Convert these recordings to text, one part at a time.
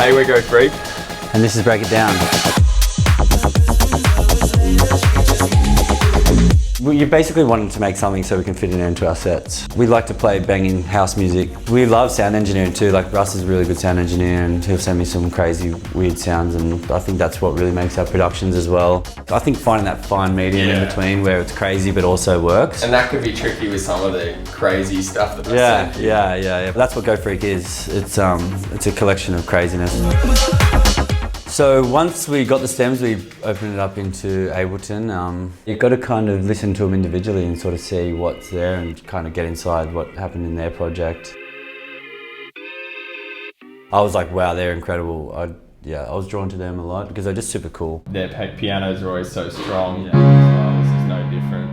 Hey, we're Go Freek. And this is Break It Down. You basically wanted to make something so we can fit it into our sets. We like to play banging house music. We love sound engineering too, like Russ is a really good sound engineer and he'll send me some crazy weird sounds, and I think that's what really makes our productions as well. I think finding that fine medium in between where it's crazy but also works. And that could be tricky with some of the crazy stuff that Yeah. But that's what Go Freek is. It's a collection of craziness. So once we got the stems, we opened it up into Ableton. You've got to kind of listen to them individually and sort of see what's there and kind of get inside what happened in their project. I was like, wow, they're incredible. I was drawn to them a lot because they're just super cool. Their pianos are always so strong as well. This is no different.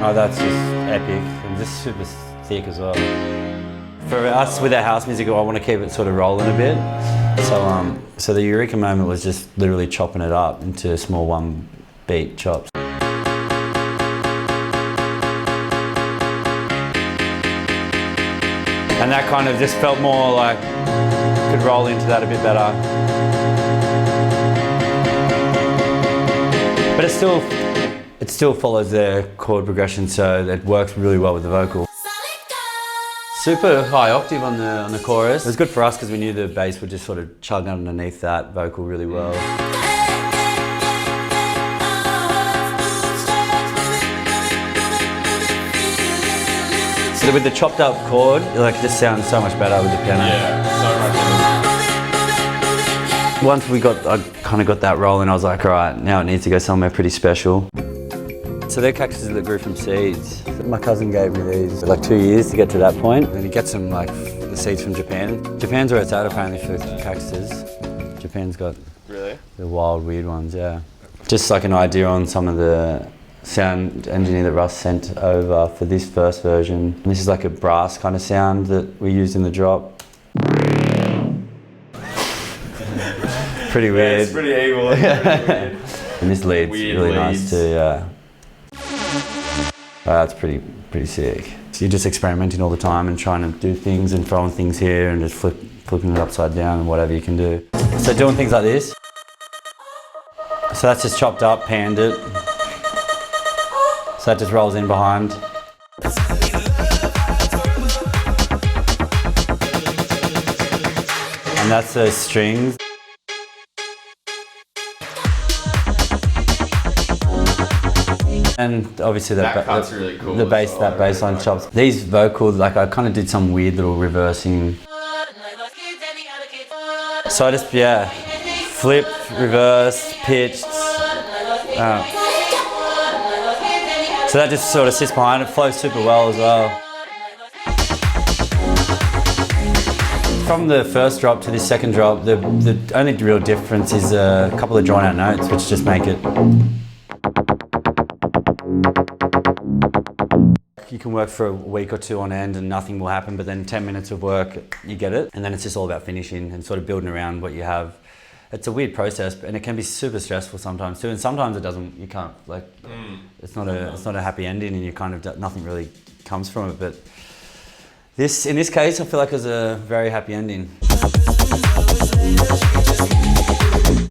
Oh, that's just epic and just super thick as well. For us with our house music, I want to keep it sort of rolling a bit. So the Eureka moment was just literally chopping it up into small one beat chops. And that kind of just felt more like could roll into that a bit better. But it still follows the chord progression, so it works really well with the vocal. Super high octave on the chorus. It was good for us because we knew the bass would just sort of chug underneath that vocal really well. So with the chopped up chord, it just sounds so much better with the piano. Yeah, so much better. Once I kind of got that rolling, I was like, all right, now it needs to go somewhere pretty special. So they're cactuses that grew from seeds. My cousin gave me these like 2 years to get to that point. And he gets them like the seeds from Japan. Japan's where it's at apparently for cactuses. Japan's got the wild, weird ones, yeah. Just like an idea on some of the sound engineer that Russ sent over for this first version. And this is like a brass kind of sound that we used in the drop. Pretty weird. Yeah, it's pretty evil. Weird. And this lead's really nice too, yeah. That's pretty sick. So you're just experimenting all the time and trying to do things and throwing things here and just flipping it upside down and whatever you can do. So doing things like this. So that's just chopped up, panned it. So that just rolls in behind. And that's the strings. And obviously that part's really cool. The bass, that bass line chops. These vocals, like I kind of did some weird little reversing. So I just, flipped, reversed, pitched. So that just sort of sits behind it, flows super well as well. From the first drop to this second drop, the only real difference is a couple of drawn out notes, which just make it. You can work for a week or two on end and nothing will happen, but then 10 minutes of work, you get it. And then it's just all about finishing and sort of building around what you have. It's a weird process, and it can be super stressful sometimes too. And sometimes it doesn't, you can't, like, it's not a happy ending and you kind of, nothing really comes from it. But in this case, I feel like it's a very happy ending.